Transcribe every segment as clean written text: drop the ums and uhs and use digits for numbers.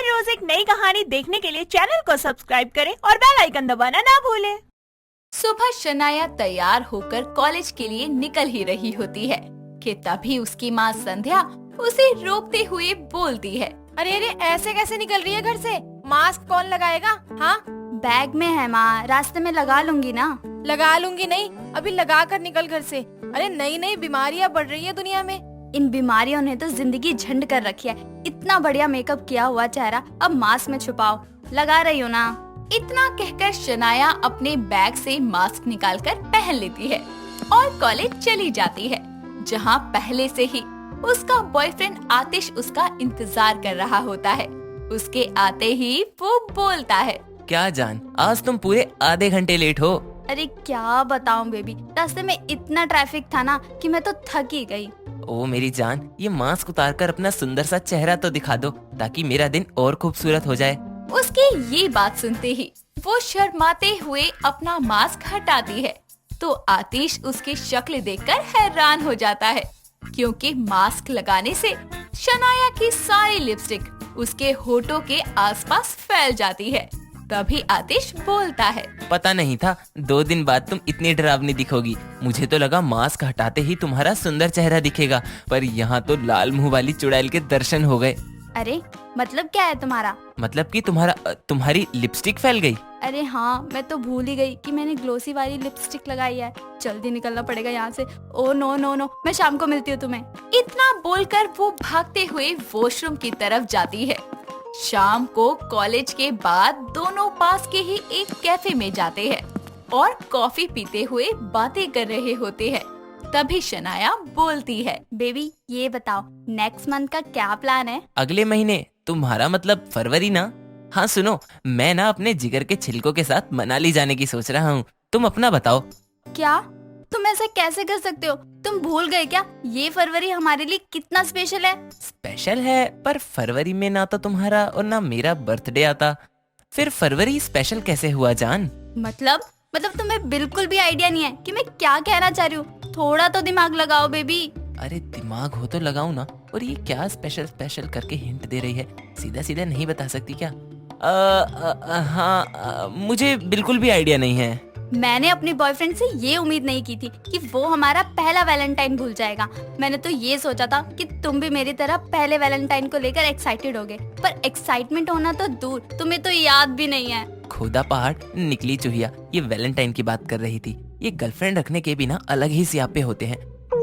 हर रोज एक नई कहानी देखने के लिए चैनल को सब्सक्राइब करें और बेल आइकन दबाना ना भूलें। सुबह शनाया तैयार होकर कॉलेज के लिए निकल ही रही होती है कि तभी उसकी माँ संध्या उसे रोकते हुए बोलती है, अरे अरे ऐसे कैसे निकल रही है घर से? मास्क कौन लगाएगा? हाँ बैग में है माँ, रास्ते में लगा लूंगी ना। लगा लूंगी नहीं, अभी लगा कर निकल घर से। अरे नई नई बीमारियाँ बढ़ रही है दुनिया में। इन बीमारियों ने तो जिंदगी झंड कर रखी है। इतना बढ़िया मेकअप किया हुआ चेहरा अब मास्क में छुपाओ, लगा रही हो ना। इतना कहकर शनाया अपने बैग से मास्क निकालकर पहन लेती है और कॉलेज चली जाती है, जहाँ पहले से ही उसका बॉयफ्रेंड आतिश उसका इंतजार कर रहा होता है। उसके आते ही वो बोलता है, क्या जान, आज तुम पूरे आधे घंटे लेट हो। अरे क्या बताऊं बेबी, रास्ते में इतना ट्रैफिक था ना कि मैं तो थक ही गई। ओ मेरी जान, ये मास्क उतारकर अपना सुंदर सा चेहरा तो दिखा दो ताकि मेरा दिन और खूबसूरत हो जाए। उसकी ये बात सुनते ही वो शर्माते हुए अपना मास्क हटाती है तो आतिश उसकी शक्ल देखकर हैरान हो जाता है, क्योंकि मास्क लगाने से शनाया की सारी लिपस्टिक उसके होठों के आसपास फैल जाती है। तभी आतिश बोलता है, पता नहीं था 2 दिन बाद तुम इतनी डरावनी दिखोगी। मुझे तो लगा मास्क हटाते ही तुम्हारा सुंदर चेहरा दिखेगा, पर यहाँ तो लाल मुंह वाली चुड़ैल के दर्शन हो गए। अरे मतलब क्या है तुम्हारा? मतलब कि तुम्हारी लिपस्टिक फैल गई। अरे हाँ, मैं तो भूल ही गई कि मैंने ग्लोसी वाली लिपस्टिक लगाई है। जल्दी निकलना पड़ेगा यहाँ से। ओ नो नो नो, मैं शाम को मिलती हूँ तुम्हें। इतना बोलकर वो भागते हुए वॉशरूम की तरफ जाती है। शाम को कॉलेज के बाद दोनों पास के ही एक कैफे में जाते हैं और कॉफी पीते हुए बातें कर रहे होते हैं। तभी शनाया बोलती है, बेबी ये बताओ नेक्स्ट मंथ का क्या प्लान है? अगले महीने, तुम्हारा मतलब फरवरी ना? हाँ सुनो, मैं ना अपने जिगर के छिलकों के साथ मनाली जाने की सोच रहा हूँ। तुम अपना बताओ। क्या? तुम ऐसा कैसे कर सकते हो? तुम भूल गए क्या ये फरवरी हमारे लिए कितना स्पेशल है? स्पेशल है, पर फरवरी में ना तो तुम्हारा और ना मेरा बर्थडे आता। फिर फरवरी स्पेशल कैसे हुआ जान? मतलब तुम्हें बिल्कुल भी आइडिया नहीं है कि मैं क्या कहना चाह रही हूँ। थोड़ा तो दिमाग लगाओ बेबी। अरे दिमाग हो तो लगाओ ना। और ये क्या स्पेशल स्पेशल करके हिंट दे रही है? सीधा सीधा नहीं बता सकती क्या? हाँ, मुझे बिल्कुल भी आइडिया नहीं है। मैंने अपने बॉयफ्रेंड से ये उम्मीद नहीं की थी कि वो हमारा पहला वैलेंटाइन भूल जाएगा। मैंने तो ये सोचा था कि तुम भी मेरी तरह पहले वैलेंटाइन को लेकर एक्साइटेड होगे, पर एक्साइटमेंट होना तो दूर, तुम्हें तो याद भी नहीं है। खोदा पहाड़ निकली चूहिया, ये वैलेंटाइन की बात कर रही थी। ये गर्लफ्रेंड रखने के भी ना अलग ही सियापे होते हैं।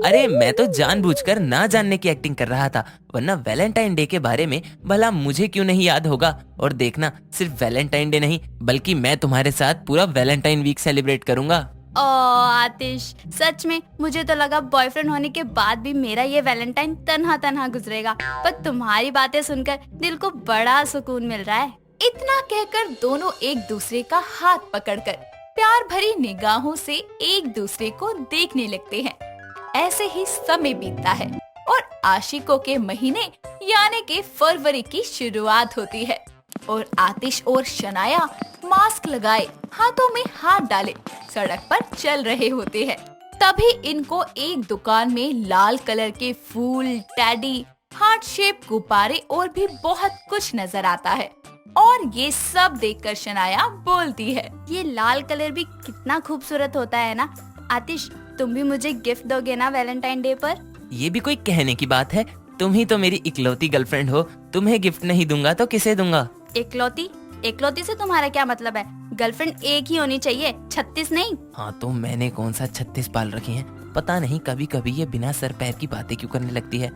अरे मैं तो जानबूझकर ना जानने की एक्टिंग कर रहा था, वरना वैलेंटाइन डे के बारे में भला मुझे क्यों नहीं याद होगा। और देखना, सिर्फ वैलेंटाइन डे नहीं बल्कि मैं तुम्हारे साथ पूरा वैलेंटाइन वीक सेलिब्रेट करूंगा। ओ आतिश, सच में मुझे तो लगा बॉयफ्रेंड होने के बाद भी मेरा ये वैलेंटाइन तन्हा तन्हा गुजरेगा, पर तुम्हारी बातें सुनकर दिल को बड़ा सुकून मिल रहा है। इतना कहकर दोनों एक दूसरे का हाथ पकड़कर प्यार भरी निगाहों से एक दूसरे को देखने लगते हैं। ऐसे ही समय बीतता है और आशिकों के महीने यानी कि फरवरी की शुरुआत होती है और आतिश और शनाया मास्क लगाए, हाथों में हाथ डाले सड़क पर चल रहे होते हैं। तभी इनको एक दुकान में लाल कलर के फूल, टेडी, हार्ट शेप गुब्बारे और भी बहुत कुछ नजर आता है और ये सब देखकर शनाया बोलती है, ये लाल कलर भी कितना खूबसूरत होता है ना। आतिश, तुम भी मुझे गिफ्ट दोगे ना वैलेंटाइन डे पर? ये भी कोई कहने की बात है? तुम ही तो मेरी इकलौती गर्लफ्रेंड हो, तुम्हें गिफ्ट नहीं दूंगा तो किसे दूंगा? इकलौती? इकलौती से तुम्हारा क्या मतलब है? गर्लफ्रेंड एक ही होनी चाहिए, 36 नहीं। हाँ तो मैंने कौन सा 36 पाल रखी हैं? पता नहीं कभी कभी ये बिना सर पैर की बातें क्यों करने लगती है।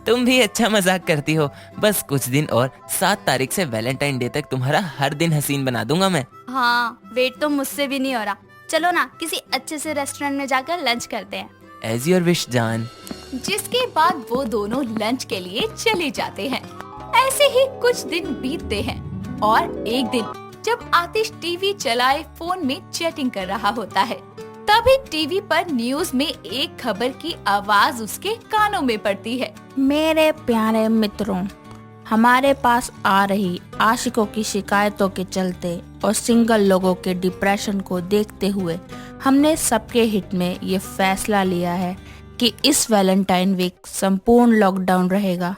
तुम भी अच्छा मजाक करती हो। बस कुछ दिन और, 7 तारीख से वैलेंटाइन डे तक तुम्हारा हर दिन हसीन बना दूंगा मैं। हाँ, वेट तो मुझसे भी नहीं हो रहा। चलो ना किसी अच्छे से रेस्टोरेंट में जाकर लंच करते हैं। एज योर विश जान। जिसके बाद वो दोनों लंच के लिए चले जाते हैं। ऐसे ही कुछ दिन बीतते हैं और एक दिन जब आतिश टीवी चलाए फोन में चैटिंग कर रहा होता है, तभी टीवी पर न्यूज में एक खबर की आवाज उसके कानों में पड़ती है। मेरे प्यारे मित्रों, हमारे पास आ रही आशिकों की शिकायतों के चलते और सिंगल लोगों के डिप्रेशन को देखते हुए हमने सबके हित में ये फैसला लिया है कि इस वैलेंटाइन वीक संपूर्ण लॉकडाउन रहेगा।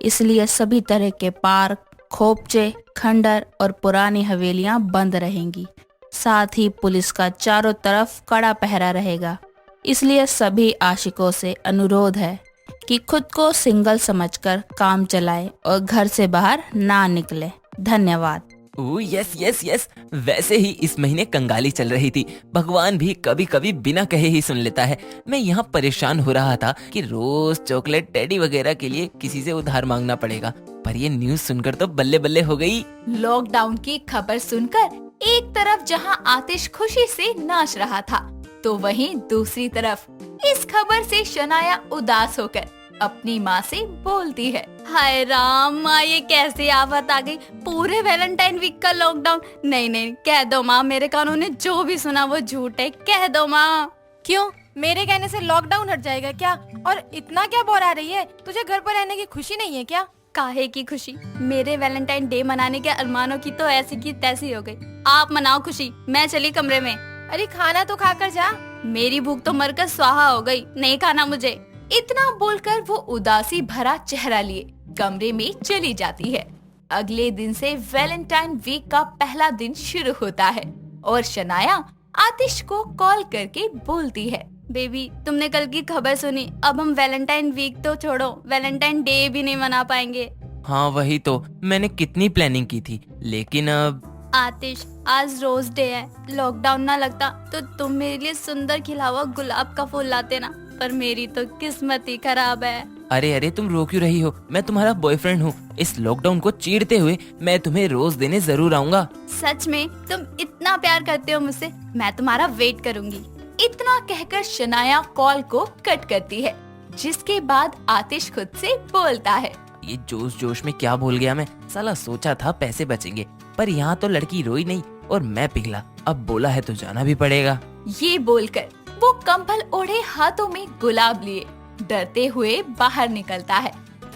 इसलिए सभी तरह के पार्क, खोपचे, खंडर और पुरानी हवेलियां बंद रहेंगी। साथ ही पुलिस का चारों तरफ कड़ा पहरा रहेगा। इसलिए सभी आशिकों से अनुरोध है कि खुद को सिंगल समझकर काम चलाएं और घर से बाहर ना निकले। धन्यवाद। ओह यस यस यस, वैसे ही इस महीने कंगाली चल रही थी। भगवान भी कभी कभी बिना कहे ही सुन लेता है। मैं यहाँ परेशान हो रहा था कि रोज चॉकलेट, टेडी वगैरह के लिए किसी से उधार मांगना पड़ेगा, पर ये न्यूज़ सुनकर तो बल्ले बल्ले हो गई। लॉकडाउन की खबर सुनकर एक तरफ जहां आतिश खुशी से नाच रहा था, तो वहीं दूसरी तरफ इस खबर से शनाया उदास होकर अपनी माँ से बोलती है। हाय राम, माँ ये कैसी आफत आ गई, पूरे वैलेंटाइन वीक का लॉकडाउन। नहीं नहीं, कह दो माँ, मेरे कानों ने जो भी सुना वो झूठ है, कह दो माँ। क्यों, मेरे कहने से लॉकडाउन हट जाएगा क्या? और इतना क्या बोर आ रही है? तुझे घर पर रहने की खुशी नहीं है क्या? काहे की खुशी, मेरे वैलेंटाइन डे मनाने के अरमानों की तो ऐसी की तैसी हो गई। आप मनाओ खुशी, मैं चली कमरे में। अरे खाना तो खाकर जा। मेरी भूख तो मरकर स्वाहा हो गई, नहीं खाना मुझे। इतना बोलकर वो उदासी भरा चेहरा लिए कमरे में चली जाती है। अगले दिन से वैलेंटाइन वीक का पहला दिन शुरू होता है और शनाया आतिश को कॉल करके बोलती है। बेबी, तुमने कल की खबर सुनी? अब हम वैलेंटाइन वीक तो छोड़ो, वैलेंटाइन डे भी नहीं मना पाएंगे। हाँ वही तो, मैंने कितनी प्लानिंग की थी, लेकिन अब आतिश, आज रोज डे है, लॉकडाउन ना लगता तो तुम मेरे लिए सुंदर खिला हुआ गुलाब का फूल लाते ना, पर मेरी तो किस्मत ही खराब है। अरे अरे, तुम रो क्यों रही हो? मैं तुम्हारा बॉयफ्रेंड हूँ। इस लॉकडाउन को चीरते हुए मैं तुम्हें रोज देने जरूर आऊंगा। सच में तुम इतना प्यार करते हो मुझसे, मैं तुम्हारा वेट करूंगी। इतना कहकर शनाया कॉल को कट करती है, जिसके बाद आतिश खुद से बोलता है। ये जोश जोश में क्या भूल गया मैं। साला सोचा था पैसे बचेंगे, पर यहाँ तो लड़की रोई नहीं और मैं पिघला। अब बोला है तो जाना भी पड़ेगा। ये बोलकर वो कंबल ओढ़े हाथों में गुलाब लिए डरते हुए बाहर निकलता है,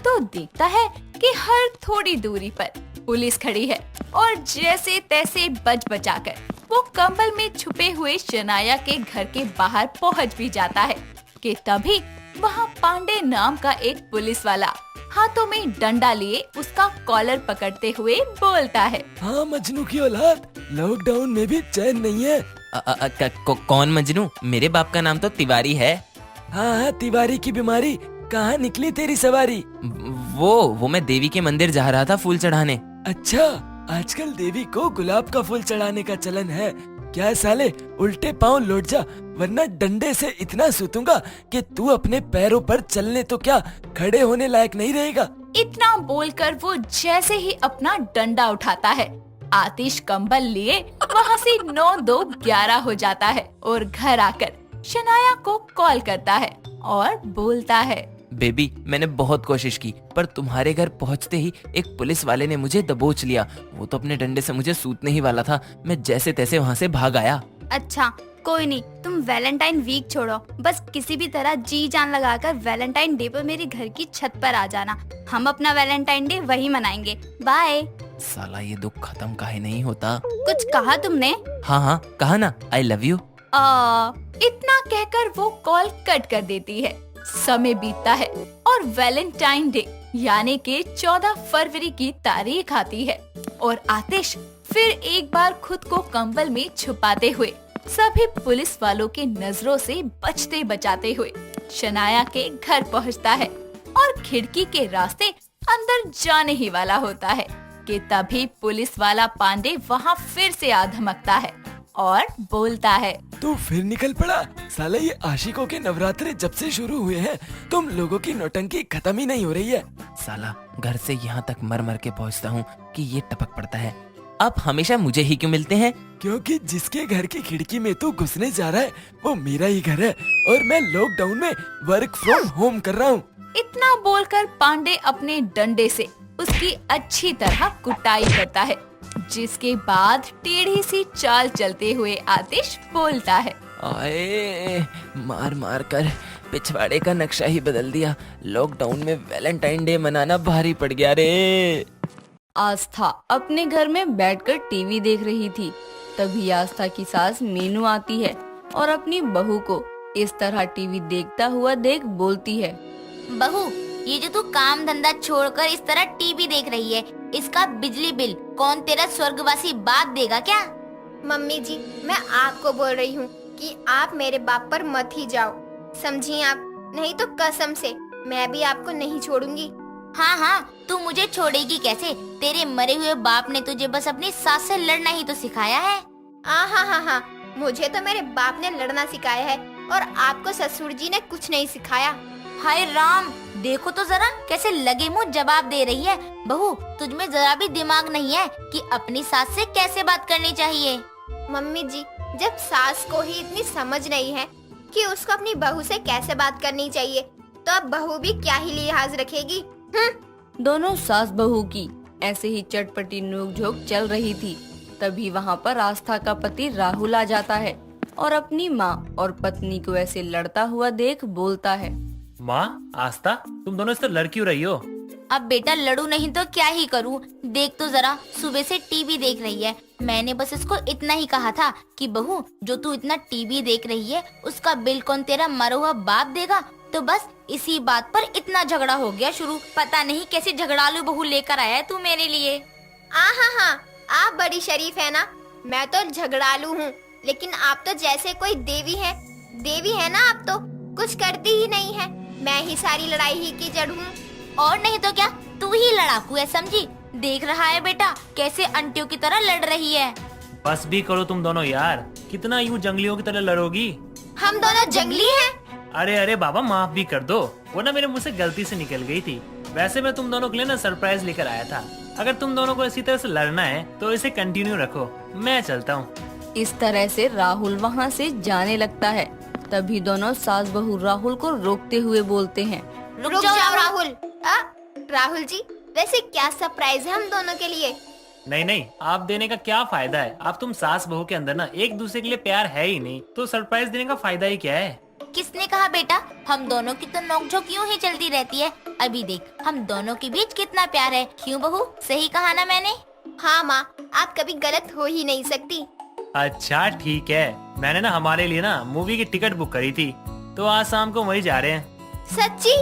तो देखता है कि हर थोड़ी दूरी पर पुलिस खड़ी है और जैसे तैसे बच बचाकर वो कंबल में छुपे हुए शनाया के घर के बाहर पहुंच भी जाता है कि तभी वहां पांडे नाम का एक पुलिस वाला हाथों में डंडा लिए उसका कॉलर पकड़ते हुए बोलता है। हाँ मजनू की औलाद, लॉकडाउन में भी चैन नहीं है। कौन मजनू? मेरे बाप का नाम तो तिवारी है। हाँ हाँ, तिवारी की बीमारी, कहाँ निकली तेरी सवारी? वो मैं देवी के मंदिर जा रहा था फूल चढ़ाने। अच्छा, आजकल देवी को गुलाब का फूल चढ़ाने का चलन है क्या साले? उल्टे पाँव लौट जा, वरना डंडे से इतना सूतूंगा कि तू अपने पैरों पर चलने तो क्या खड़े होने लायक नहीं रहेगा। इतना बोलकर वो जैसे ही अपना डंडा उठाता है, आतिश कंबल लिए वहाँ से 9-2-11 हो जाता है और घर आकर शनाया को कॉल करता है और बोलता है। बेबी, मैंने बहुत कोशिश की, पर तुम्हारे घर पहुंचते ही एक पुलिस वाले ने मुझे दबोच लिया। वो तो अपने डंडे से मुझे सूतने ही वाला था। मैं जैसे तैसे वहाँ से भाग आया। अच्छा कोई नहीं, तुम वैलेंटाइन वीक छोड़ो, बस किसी भी तरह जी जान लगाकर वैलेंटाइन डे पर मेरी घर की छत पर आ जाना। हम अपना वैलेंटाइन डे वही मनाएंगे। बाय। साला ये दुख खत्म काहे नहीं होता? कुछ कहा तुमने? हाँ हाँ कहा ना, आई लव यू। इतना कहकर वो कॉल कट कर देती है। समय बीतता है और वैलेंटाइन डे यानी कि 14 फरवरी की तारीख आती है और आतिश फिर एक बार खुद को कंबल में छुपाते हुए सभी पुलिस वालों के नजरों से बचते बचाते हुए शनाया के घर पहुंचता है और खिड़की के रास्ते अंदर जाने ही वाला होता है कि तभी पुलिस वाला पांडे वहां फिर से आ धमकता है और बोलता है। तू फिर निकल पड़ा साला, ये आशिकों के नवरात्रे जब से शुरू हुए हैं तुम लोगों की नौटंकी खत्म ही नहीं हो रही है। साला घर से यहाँ तक मर मर के पहुँचता हूँ कि ये टपक पड़ता है। अब हमेशा मुझे ही क्यों मिलते हैं? क्योंकि जिसके घर की खिड़की में तू घुसने जा रहा है वो मेरा ही घर है और मैं लॉकडाउन में वर्क फ्रॉम होम कर रहा हूँ। इतना बोलकर पांडे अपने डंडे से उसकी अच्छी तरह कुटाई करता है, जिसके बाद टेढ़ी सी चाल चलते हुए आतिश बोलता है। आए, मार मार कर पिछवाड़े का नक्शा ही बदल दिया। लॉकडाउन में वैलेंटाइन डे मनाना भारी पड़ गया रे। आस्था अपने घर में बैठकर टीवी देख रही थी, तभी आस्था की सास मीनू आती है और अपनी बहू को इस तरह टीवी देखता हुआ देख बोलती है। बहू, ये जो तू काम धंधा छोड़कर इस तरह टीवी देख रही है, इसका बिजली बिल कौन तेरा स्वर्गवासी बाप देगा क्या? मम्मी जी, मैं आपको बोल रही हूँ कि आप मेरे बाप पर मत ही जाओ, समझी आप? नहीं तो कसम से मैं भी आपको नहीं छोड़ूंगी। हाँ हाँ, तू मुझे छोड़ेगी कैसे? तेरे मरे हुए बाप ने तुझे बस अपनी सास से लड़ना ही तो सिखाया है। हाँ, मुझे तो मेरे बाप ने लड़ना सिखाया है और आपको ससुर जी ने कुछ नहीं सिखाया। हाय राम, देखो तो जरा कैसे लगे मुंह जवाब दे रही है। बहू, तुझमें जरा भी दिमाग नहीं है कि अपनी सास से कैसे बात करनी चाहिए? मम्मी जी, जब सास को ही इतनी समझ नहीं है कि उसको अपनी बहू से कैसे बात करनी चाहिए, तो अब बहू भी क्या ही लिहाज रखेगी। दोनों सास बहू की ऐसे ही चटपटी नोक-झोंक चल रही थी। तभी वहाँ पर आस्था का पति राहुल आ जाता है और अपनी माँ और पत्नी को ऐसे लड़ता हुआ देख बोलता है, माँ, आस्था, तुम दोनों इससे लड़ क्यों रही हो? अब बेटा लड़ू नहीं तो क्या ही करूँ? देख तो जरा, सुबह से टीवी देख रही है। मैंने बस इसको इतना ही कहा था कि बहू, जो तू इतना टीवी देख रही है उसका बिल कौन तेरा मरा हुआ बाप देगा? तो बस इसी बात पर इतना झगड़ा हो गया शुरू। पता नहीं कैसी झगड़ालू बहू लेकर आया है तू मेरे लिए। हाँ, आप बड़ी शरीफ है ना। मैं तो झगड़ालू हूँ, लेकिन आप तो जैसे कोई देवी है ना। आप तो कुछ करती ही नहीं है। मैं ही सारी लड़ाई ही की जड़ हूँ। और नहीं तो क्या, तू ही लड़ाकू है, समझी? देख रहा है बेटा कैसे अंटियों की तरह लड़ रही है। बस भी करो तुम दोनों यार, कितना यूं जंगलियों की तरह लड़ोगी? हम दोनों जंगली हैं। अरे बाबा, माफ भी कर दो, वो ना मेरे मुंह से गलती से निकल गई थी। वैसे मैं तुम दोनों के लिए ना सरप्राइज लेकर आया था। अगर तुम दोनों को इसी तरह से लड़ना है तो इसे कंटिन्यू रखो, मैं चलता हूँ। इस तरह से राहुल वहाँ से जाने लगता है। तभी दोनों सास बहू राहुल को रोकते हुए बोलते हैं, रुक जाओ राहुल। राहुल जी, वैसे क्या सरप्राइज है हम दोनों के लिए? नहीं, आप देने का क्या फायदा है? आप तुम सास बहू के अंदर ना एक दूसरे के लिए प्यार है ही नहीं, तो सरप्राइज देने का फायदा ही क्या है? किसने कहा बेटा? हम दोनों की तो नोकझोंक यूं ही चलती रहती है। अभी देख, हम दोनों के बीच कितना प्यार है। क्यों बहू, सही कहा ना मैंने? हाँ माँ, आप कभी गलत हो ही नहीं सकती। अच्छा ठीक है, मैंने ना हमारे लिए ना मूवी की टिकट बुक करी थी, तो आज शाम को वही जा रहे हैं। सच्ची?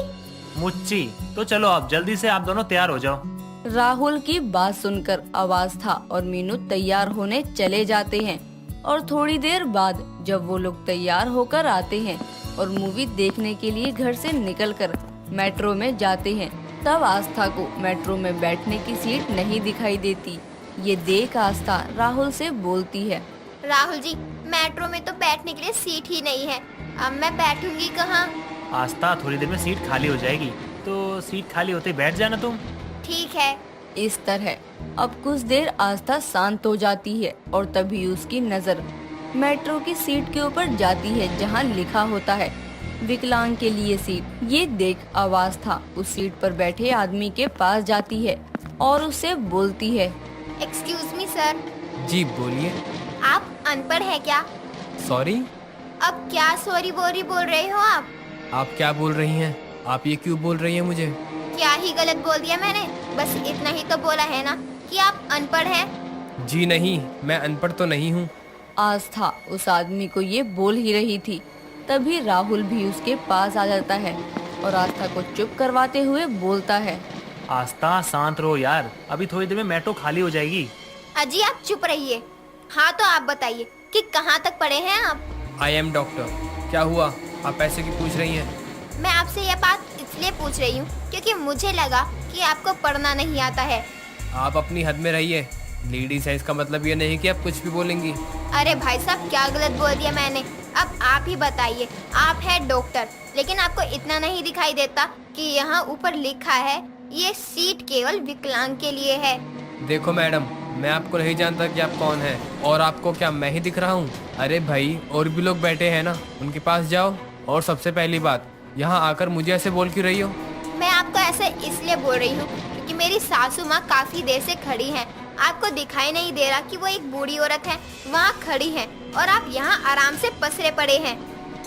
मुच्ची, तो चलो आप जल्दी से आप दोनों तैयार हो जाओ। राहुल की बात सुनकर आवाज़ा और मीनू तैयार होने चले जाते हैं और थोड़ी देर बाद जब वो लोग तैयार होकर आते हैं और मूवी देखने के लिए घर से निकलकर मेट्रो में जाते हैं, तब आस्था को मेट्रो में बैठने की सीट नहीं दिखाई देती। ये देख आस्था राहुल से बोलती है, राहुल जी, मेट्रो में तो बैठने के लिए सीट ही नहीं है। अब मैं बैठूंगी कहाँ? आस्था, थोड़ी देर में सीट खाली हो जाएगी, तो सीट खाली होते ही बैठ जाना तुम। ठीक है। इस तरह अब कुछ देर आस्था शांत हो जाती है और तभी उसकी नजर मेट्रो की सीट के ऊपर जाती है जहां लिखा होता है विकलांग के लिए सीट। ये देख आस्था उस सीट पर बैठे आदमी के पास जाती है और उससे बोलती है, एक्सक्यूज मी सर। जी बोलिए। आप अनपढ़ है क्या? सॉरी? अब क्या सॉरी बोल रहे हो आप? आप क्या बोल रही हैं? आप ये क्यों बोल रही हैं मुझे? क्या ही गलत बोल दिया मैंने? बस इतना ही तो बोला है ना कि आप अनपढ़ हैं। जी नहीं, मैं अनपढ़ तो नहीं हूँ। आस्था उस आदमी को ये बोल ही रही थी, तभी राहुल भी उसके पास आ जाता है और आस्था को चुप करवाते हुए बोलता है, आस्था शांत रहो यार, अभी थोड़ी देर में मेट्रो खाली हो जाएगी। अजी आप चुप रहिए। हाँ तो आप बताइए कि कहाँ तक पढ़े हैं आप? I am doctor. क्या हुआ, आप ऐसे क्यों पूछ रही हैं? मैं आपसे यह बात इसलिए पूछ रही हूँ क्योंकि मुझे लगा कि आपको पढ़ना नहीं आता है। आप अपनी हद में रहिए। लेडीज है इसका मतलब ये नहीं कि आप कुछ भी बोलेंगी। अरे भाई साहब, क्या गलत बोल दिया मैंने? अब आप ही बताइए। आप हैं डॉक्टर, लेकिन आपको इतना नहीं दिखाई देता कि यहाँ ऊपर लिखा है ये सीट केवल विकलांग के लिए है। देखो मैडम, मैं आपको नहीं जानता कि आप कौन हैं और आपको क्या मैं ही दिख रहा हूँ? अरे भाई, और भी लोग बैठे हैं ना, उनके पास जाओ। और सबसे पहली बात, यहाँ आकर मुझे ऐसे बोल क्यों रही हो? मैं आपको ऐसे इसलिए बोल रही हूँ क्योंकि मेरी सासू माँ काफी देर से खड़ी हैं। आपको दिखाई नहीं दे रहा कि वो एक बूढ़ी औरत है, वहाँ खड़ी हैं और आप यहाँ आराम से पसरे पड़े हैं।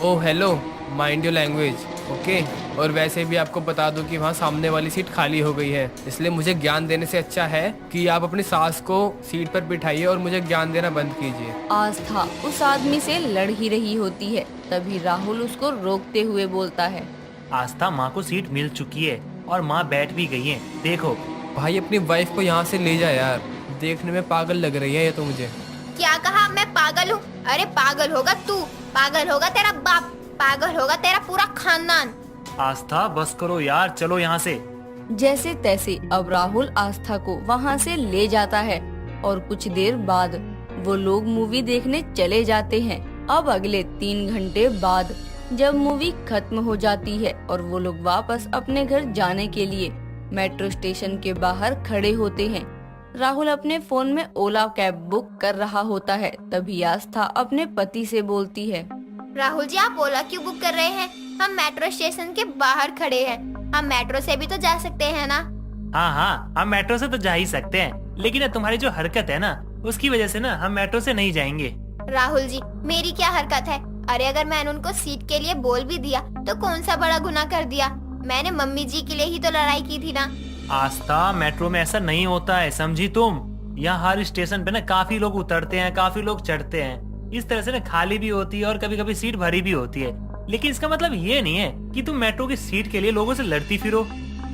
Oh hello, mind your language, okay. और वैसे भी आपको बता दूं कि वहाँ सामने वाली सीट खाली हो गई है, इसलिए मुझे ज्ञान देने से अच्छा है कि आप अपनी सास को सीट पर बिठाइए और मुझे ज्ञान देना बंद कीजिए। आस्था उस आदमी से लड़ ही रही होती है, तभी राहुल उसको रोकते हुए बोलता है, आस्था, माँ को सीट मिल चुकी है, और माँ बैठ भी गई है, देखो। भाई अपनी वाइफ को यहाँ से ले जा यार, देखने में पागल लग रही है ये तो मुझे। क्या कहा? मैं पागल हूँ? अरे पागल होगा तू, पागल होगा तेरा बाप, पागल होगा तेरा पूरा खानदान। आस्था बस करो यार, चलो यहाँ से। जैसे तैसे अब राहुल आस्था को वहाँ से ले जाता है और कुछ देर बाद वो लोग मूवी देखने चले जाते हैं। अब अगले 3 घंटे बाद जब मूवी खत्म हो जाती है और वो लोग वापस अपने घर जाने के लिए मेट्रो स्टेशन के बाहर खड़े होते हैं, राहुल अपने फोन में ओला कैब बुक कर रहा होता है। तभी आस्था अपने पति से बोलती है, राहुल जी आप ओला क्यों बुक कर रहे हैं? हम मेट्रो स्टेशन के बाहर खड़े हैं, हम मेट्रो से भी तो जा सकते हैं ना? हाँ हाँ, हम मेट्रो से तो जा ही सकते हैं, लेकिन ये तुम्हारी जो हरकत है ना, उसकी वजह से ना हम मेट्रो से नहीं जाएंगे। राहुल जी मेरी क्या हरकत है? अरे अगर मैंने उनको सीट के लिए बोल भी दिया तो कौन सा बड़ा गुनाह कर दिया? मैंने मम्मी जी के लिए ही तो लड़ाई की थी ना। आस्था मेट्रो में ऐसा नहीं होता है, समझी तुम? यहाँ हर स्टेशन पे ना काफी लोग उतरते हैं, काफी लोग चढ़ते हैं। इस तरह से ना खाली भी होती है और कभी कभी सीट भरी भी होती है, लेकिन इसका मतलब ये नहीं है कि तुम मेट्रो की सीट के लिए लोगों से लड़ती फिरो।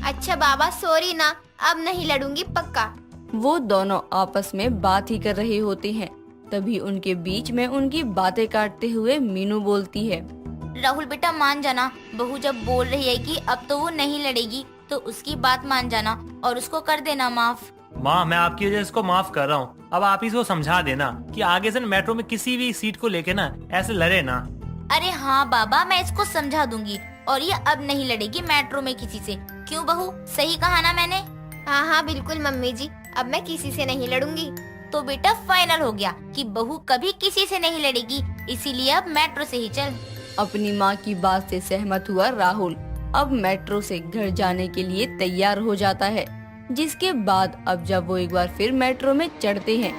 अच्छा बाबा सॉरी ना, अब नहीं लड़ूंगी पक्का। वो दोनों आपस में बात ही कर रहे होते हैं। तभी उनके बीच में उनकी बातें काटते हुए मीनू बोलती है, राहुल बेटा मान जाना, बहू जब बोल रही है कि अब तो वो नहीं लड़ेगी तो उसकी बात मान जाना और उसको कर देना माफ। माँ मैं आपकी वजह से इसको माफ कर रहा हूँ, अब आप इसको समझा देना कि आगे से मेट्रो में किसी भी सीट को लेके ना ऐसे लड़े ना। अरे हाँ बाबा मैं इसको समझा दूंगी और ये अब नहीं लड़ेगी मेट्रो में किसी से। क्यों बहू, सही कहा ना मैंने? हाँ हाँ बिल्कुल मम्मी जी, अब मैं किसी से नहीं लड़ूंगी। तो बेटा फाइनल हो गया कि बहू कभी किसी से नहीं लड़ेगी, इसीलिए अब मेट्रो से ही चल। अपनी माँ की बात से सहमत हुआ राहुल अब मेट्रो से घर जाने के लिए तैयार हो जाता है। जिसके बाद अब जब वो एक बार फिर मेट्रो में चढ़ते हैं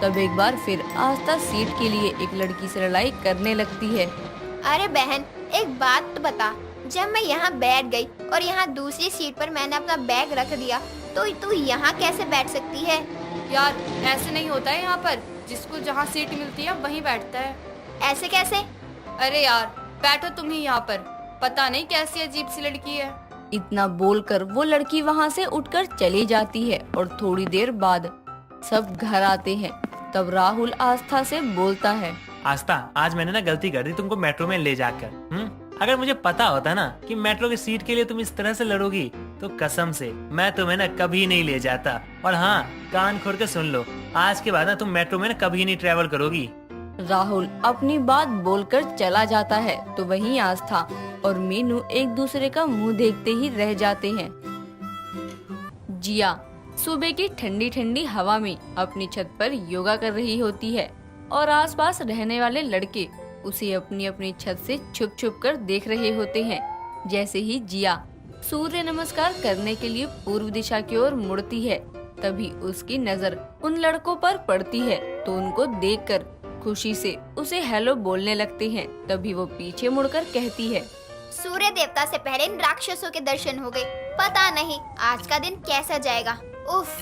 तब एक बार फिर आस्था सीट के लिए एक लड़की से लड़ाई करने लगती है। अरे बहन एक बात तो बता, जब मैं यहाँ बैठ गई और यहाँ दूसरी सीट पर मैंने अपना बैग रख दिया तो तू यहाँ कैसे बैठ सकती है? यार ऐसे नहीं होता है यहाँ पर, जिसको जहाँ सीट मिलती है वहीं बैठता है। ऐसे कैसे? अरे यार बैठो तुम ही यहाँ पर, पता नहीं कैसी अजीब सी लड़की है। इतना बोलकर वो लड़की वहाँ से उठकर चली जाती है और थोड़ी देर बाद सब घर आते हैं। तब राहुल आस्था से बोलता है, आस्था आज मैंने ना गलती कर दी तुमको मेट्रो में ले जाकर। अगर मुझे पता होता ना कि मेट्रो की सीट के लिए तुम इस तरह से लड़ोगी तो कसम से मैं तुम्हें ना कभी नहीं ले जाता। और हाँ कान खोल के सुन लो, आज के बाद ना तुम मेट्रो में ना कभी नहीं ट्रेवल करोगी। राहुल अपनी बात बोलकर चला जाता है तो वहीं आस्था और मीनू एक दूसरे का मुंह देखते ही रह जाते हैं। जिया सुबह की ठंडी ठंडी हवा में अपनी छत पर योगा कर रही होती है और आसपास रहने वाले लड़के उसे अपनी अपनी छत से छुप छुप कर देख रहे होते हैं। जैसे ही जिया सूर्य नमस्कार करने के लिए पूर्व दिशा की ओर मुड़ती है तभी उसकी नजर उन लड़कों पर पड़ती है तो उनको देखकर खुशी से उसे हेलो बोलने लगते हैं। तभी वो पीछे मुड़कर कहती है, सूर्य देवता से पहले इन राक्षसों के दर्शन हो गए, पता नहीं आज का दिन कैसा जाएगा। उफ,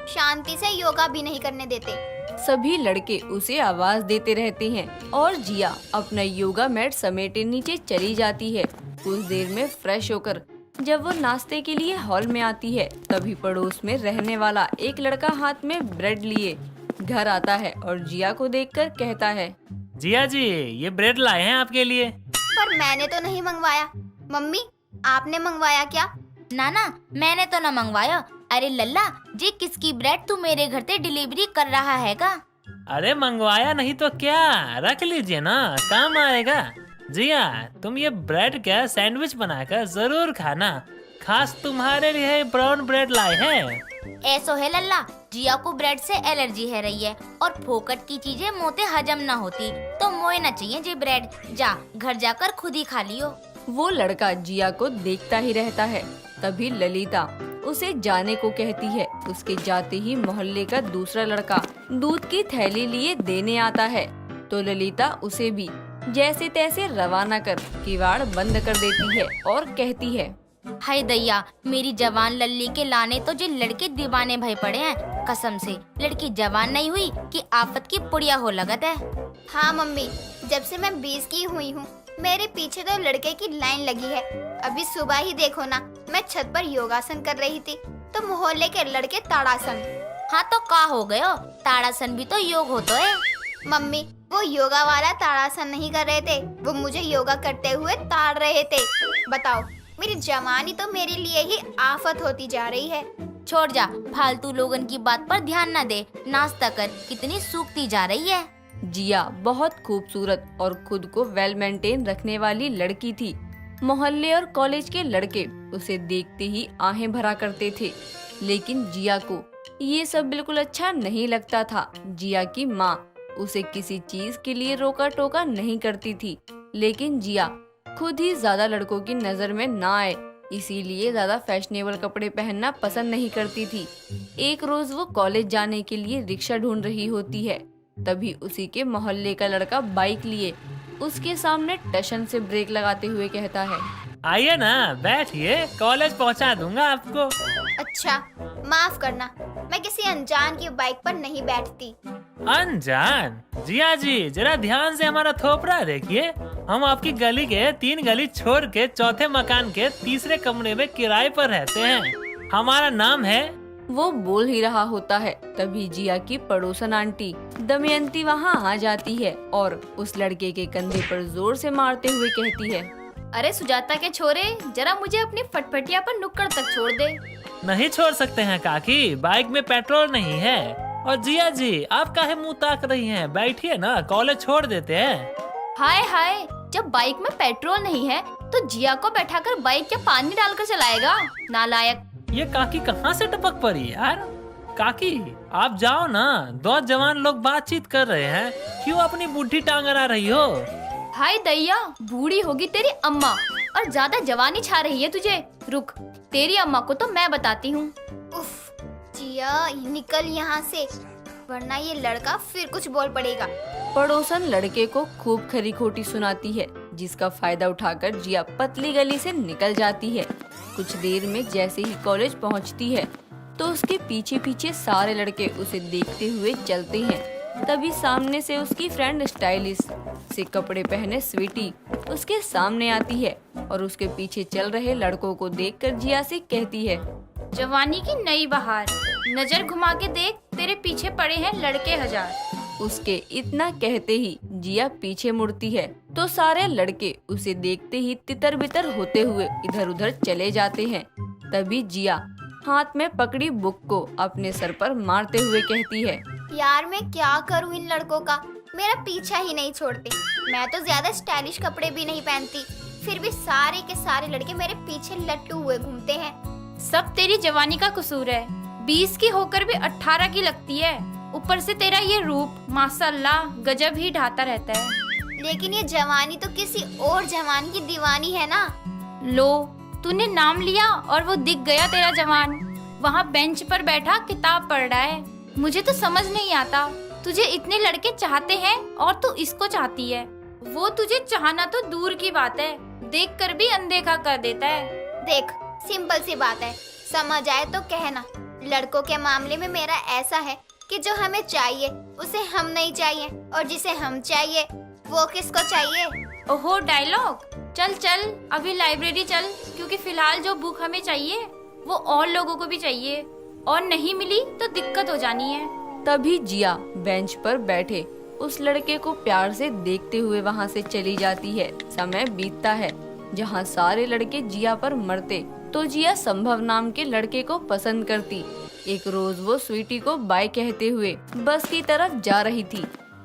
शांति से योगा भी नहीं करने देते। सभी लड़के उसे आवाज देते रहते हैं और जिया अपना योगा मैट समेटे नीचे चली जाती है। कुछ देर में फ्रेश होकर जब वो नाश्ते के लिए हॉल में आती है तभी पड़ोस में रहने वाला एक लड़का हाथ में ब्रेड लिए घर आता है और जिया को देखकर कहता है, जिया जी ये ब्रेड लाए हैं आपके लिए। पर मैंने तो नहीं मंगवाया। मम्मी आपने मंगवाया क्या? ना मैंने तो ना मंगवाया। अरे लल्ला जी किसकी ब्रेड तू मेरे घर से डिलीवरी कर रहा है का? अरे मंगवाया नहीं तो क्या, रख लीजिए ना, काम आएगा। जिया तुम ये ब्रेड क्या सैंडविच बनाकर जरूर खाना, खास तुम्हारे लिए ब्राउन ब्रेड लाए हैं। ऐसो है लल्ला, जिया को ब्रेड से एलर्जी है रही है और फोकट की चीजें मोते हजम ना होती तो मोए ना चाहिए जी ब्रेड। जा घर जाकर खुद ही खा लियो। वो लड़का जिया को देखता ही रहता है। तभी ललिता उसे जाने को कहती है। उसके जाते ही मोहल्ले का दूसरा लड़का दूध की थैली लिए देने आता है तो ललिता उसे भी जैसे तैसे रवाना कर किवाड़ बंद कर देती है और कहती है, हाय दैया मेरी जवान लल्ली के लाने तो जो लड़के दीवाने भय पड़े हैं। कसम से लड़की जवान नहीं हुई कि आफत की पुड़िया हो लगत है। हाँ मम्मी, जब से मैं 20 की हुई हूँ मेरे पीछे तो लड़के की लाइन लगी है। अभी सुबह ही देखो ना, मैं छत पर योगासन कर रही थी तो मोहल्ले के लड़के ताड़ासन। हाँ तो का हो गयो, ताड़ासन भी तो योग होता है। मम्मी, वो योगा वाला ताड़ासन नहीं कर रहे थे, वो मुझे योगा करते हुए ताड़ रहे थे। बताओ, मेरी जवानी तो मेरे लिए ही आफत होती जा रही है। छोड़ जा, फालतू लोगन की बात पर ध्यान न दे, नाश्ता कर, कितनी सूखती जा रही है। जिया बहुत खूबसूरत और खुद को वेल मेंटेन रखने वाली लड़की थी। मोहल्ले और कॉलेज के लड़के उसे देखते ही आहें भरा करते थे, लेकिन जिया को ये सब बिल्कुल अच्छा नहीं लगता था। जिया की माँ उसे किसी चीज के लिए रोका टोका नहीं करती थी, लेकिन जिया खुद ही ज्यादा लड़कों की नजर में ना आए, इसीलिए ज्यादा फैशनेबल कपड़े पहनना पसंद नहीं करती थी। एक रोज वो कॉलेज जाने के लिए रिक्शा ढूंढ रही होती है, तभी उसी के मोहल्ले का लड़का बाइक लिए उसके सामने टशन से ब्रेक लगाते हुए कहता है, आइए ना, बैठिए, कॉलेज पहुंचा दूंगा आपको। अच्छा, माफ करना, मैं किसी अनजान की बाइक पर नहीं बैठती। अनजान? जिया जी, जरा ध्यान से हमारा थोपड़ा देखिए। हम आपकी गली के 3 गली छोड़ के चौथे मकान के तीसरे कमरे में किराए पर रहते हैं। हमारा नाम है। वो बोल ही रहा होता है, तभी जिया की पड़ोसन आंटी दमयंती वहाँ आ जाती है और उस लड़के के कंधे पर जोर से मारते हुए कहती है, अरे सुजाता के छोरे, जरा मुझे अपनी फटफटिया पर नुक्कड़ तक छोड़ दे। नहीं छोड़ सकते हैं काकी, बाइक में पेट्रोल नहीं है। और जिया जी, आप काहे मुंह ताक रही हैं? बैठिए ना, कॉलेज छोड़ देते हैं। हाय हाय, जब बाइक में पेट्रोल नहीं है तो जिया को बैठाकर बाइक क्या पानी डालकर चलाएगा? नालायक। ये काकी कहाँ से टपक पड़ी यार? काकी आप जाओ ना, 2 जवान लोग बातचीत कर रहे हैं, क्यों अपनी बुढ़ी टांग अड़ा रही हो? हाय दैया, बूढ़ी होगी तेरी अम्मा और ज्यादा जवानी छा रही है तुझे। रुक, तेरी अम्मा को तो मैं बताती हूँ। उफ, जिया निकल यहाँ से, वरना ये लड़का फिर कुछ बोल पड़ेगा। पड़ोसन लड़के को खूब खरी खोटी सुनाती है, जिसका फायदा उठाकर जिया पतली गली से निकल जाती है। कुछ देर में जैसे ही कॉलेज पहुंचती है तो उसके पीछे पीछे सारे लड़के उसे देखते हुए चलते हैं। तभी सामने से उसकी फ्रेंड स्टाइलिश से कपड़े पहने स्वीटी उसके सामने आती है और उसके पीछे चल रहे लड़कों को देखकर जिया से कहती है, जवानी की नई बहार, नजर घुमा के देख, तेरे पीछे पड़े हैं लड़के हजार। उसके इतना कहते ही जिया पीछे मुड़ती है तो सारे लड़के उसे देखते ही तितर बितर होते हुए इधर उधर चले जाते हैं। तभी जिया हाथ में पकड़ी बुक को अपने सर पर मारते हुए कहती है, यार मैं क्या करूँ इन लड़कों का, मेरा पीछा ही नहीं छोड़ते। मैं तो ज्यादा स्टाइलिश कपड़े भी नहीं पहनती, फिर भी सारे के सारे लड़के मेरे पीछे लट्टू हुए घूमते हैं। सब तेरी जवानी का कसूर है, 20 की होकर भी 18 की लगती है। ऊपर से तेरा ये रूप माशाल्लाह गजब ही ढाता रहता है। लेकिन ये जवानी तो किसी और जवान की दीवानी है ना। लो, तूने नाम लिया और वो दिख गया तेरा जवान, वहाँ बेंच पर बैठा किताब पढ़ रहा है। मुझे तो समझ नहीं आता, तुझे इतने लड़के चाहते हैं और तू इसको चाहती है। वो तुझे चाहना तो दूर की बात है, देख कर भी अनदेखा कर देता है। देख, सिंपल सी बात है, समझ आए तो कहना। लड़कों के मामले में मेरा ऐसा है कि जो हमें चाहिए उसे हम नहीं चाहिए, और जिसे हम चाहिए वो किसको चाहिए। ओहो डायलॉग, चल चल अभी लाइब्रेरी चल, क्योंकि फिलहाल जो बुक हमें चाहिए वो और लोगों को भी चाहिए, और नहीं मिली तो दिक्कत हो जानी है। तभी जिया बेंच पर बैठे उस लड़के को प्यार से देखते हुए वहाँ से चली जाती है। समय बीतता है, जहाँ सारे लड़के जिया पर मरते तो जिया संभव नाम के लड़के को पसंद करती। एक रोज वो स्वीटी को बाय कहते हुए बस की तरफ जा रही थी,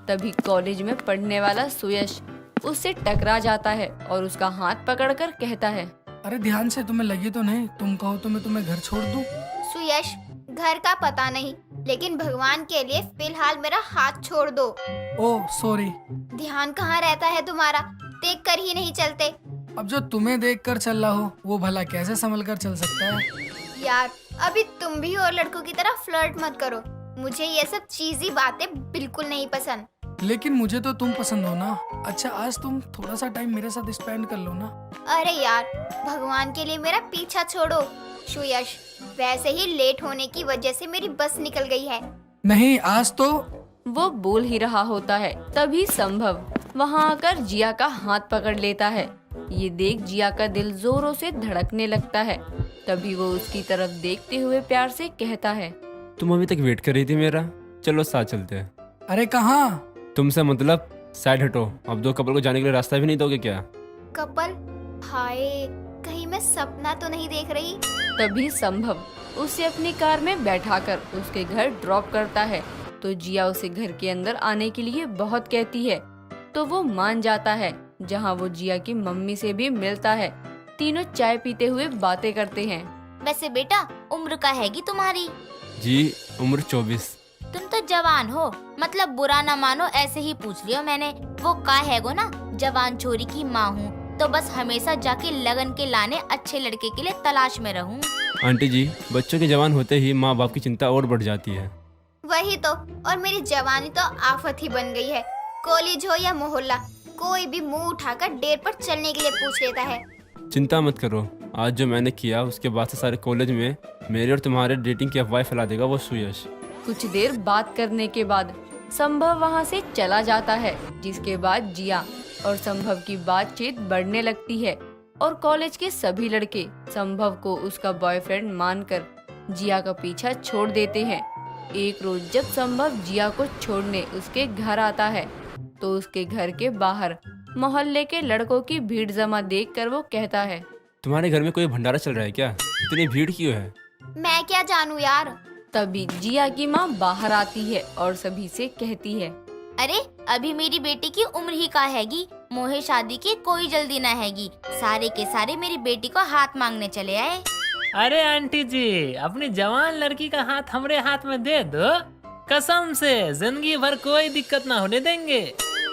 तभी कॉलेज में पढ़ने वाला सुयश उससे टकरा जाता है और उसका हाथ पकड़कर कहता है, अरे ध्यान से, तुम्हें लगी तो नहीं? तुम कहो तो मैं तुम्हें घर छोड़ दूं? सुयश, घर का पता नहीं, लेकिन भगवान के लिए फिलहाल मेरा हाथ छोड़ दो। Oh sorry. ध्यान कहाँ रहता है तुम्हारा, देख कर ही नहीं चलते। अब जो तुम्हें देख कर चल रहा हो वो भला कैसे संभल कर चल सकता है? यार अभी तुम भी और लड़कों की तरह फ्लर्ट मत करो, मुझे ये सब चीजी बातें बिल्कुल नहीं पसंद। लेकिन मुझे तो तुम पसंद हो ना। अच्छा, आज तुम थोड़ा सा टाइम मेरे साथ स्पेंड कर लो ना। अरे यार, भगवान के लिए मेरा पीछा छोड़ो। सुयश, वैसे ही लेट होने की वजह से मेरी बस निकल गई है। नहीं, आज तो। वो बोल ही रहा होता है, तभी संभव वहाँ आकर जिया का हाथ पकड़ लेता है। ये देख जिया का दिल जोरों से धड़कने लगता है। तभी वो उसकी तरफ देखते हुए प्यार से कहता है, तुम अभी तक वेट कर रही थी मेरा, चलो साथ चलते हैं। अरे कहाँ? तुमसे मतलब, साइड हटो। अब दो कपल को जाने के लिए रास्ता भी नहीं दोगे क्या? कपल? हाय, कहीं मैं सपना तो नहीं देख रही? तभी संभव उसे अपनी कार में बैठाकर उसके घर ड्रॉप करता है। तो जिया उसे घर के अंदर आने के लिए बहुत कहती है, तो वो मान जाता है, जहाँ वो जिया की मम्मी से भी मिलता है। तीनों चाय पीते हुए बातें करते हैं। वैसे बेटा, उम्र का हैगी तुम्हारी? जी, उम्र 24। तुम तो जवान हो, मतलब बुरा ना मानो, ऐसे ही पूछ लियो मैंने। वो का हैगो ना, जवान छोरी की माँ हूँ, तो बस हमेशा जाके लगन के लाने अच्छे लड़के के लिए तलाश में रहूँ। आंटी जी, बच्चों के जवान होते ही माँ बाप की चिंता और बढ़ जाती है। वही तो, और मेरी जवानी तो आफत ही बन गई है। कॉलेज हो या मोहल्ला, कोई भी मुंह उठाकर डेर पर चलने के लिए पूछ लेता है। चिंता मत करो, आज जो मैंने किया उसके बाद से सारे कॉलेज में मेरे और तुम्हारे डेटिंग की अफवाह फैला देगा वो सुयश। कुछ देर बात करने के बाद संभव वहाँ से चला जाता है, जिसके बाद जिया और संभव की बातचीत बढ़ने लगती है और कॉलेज के सभी लड़के संभव को उसका बॉयफ्रेंड मानकर जिया का पीछा छोड़ देते हैं। एक रोज जब संभव जिया को छोड़ने उसके घर आता है, तो उसके घर के बाहर मोहल्ले के लड़कों की भीड़ जमा देखकर वो कहता है, तुम्हारे घर में कोई भंडारा चल रहा है क्या? इतनी भीड़ क्यों है? मैं क्या जानूं यार। तभी जिया की माँ बाहर आती है और सभी से कहती है, अरे अभी मेरी बेटी की उम्र ही का हैगी, मोहे शादी की कोई जल्दी ना हैगी। सारे के सारे मेरी बेटी को हाथ मांगने चले आए। अरे आंटी जी, अपनी जवान लड़की का हाथ हमरे हाथ में दे दो, कसम से जिंदगी भर कोई दिक्कत ना होने देंगे।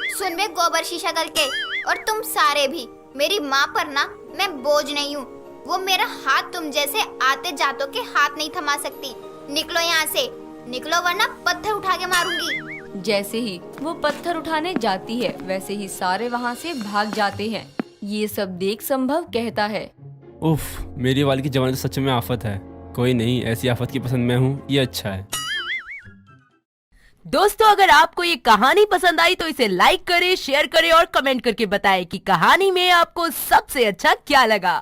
सुन बे गोबर शीशा दल के, और तुम सारे भी, मेरी माँ पर ना मैं बोझ नहीं हूँ। वो मेरा हाथ तुम जैसे आते जातों के हाथ नहीं थमा सकती। निकलो यहाँ से, निकलो वरना पत्थर उठा के मारूंगी। जैसे ही वो पत्थर उठाने जाती है, वैसे ही सारे वहाँ से भाग जाते हैं। ये सब देख संभव कहता है, उफ, मेरी वाली की जवानी तो सच में आफत है। कोई नहीं, ऐसी आफत की पसंद मैं हूँ, ये अच्छा है। दोस्तों, अगर आपको ये कहानी पसंद आई तो इसे लाइक करें, शेयर करें और कमेंट करके बताएं कि कहानी में आपको सबसे अच्छा क्या लगा।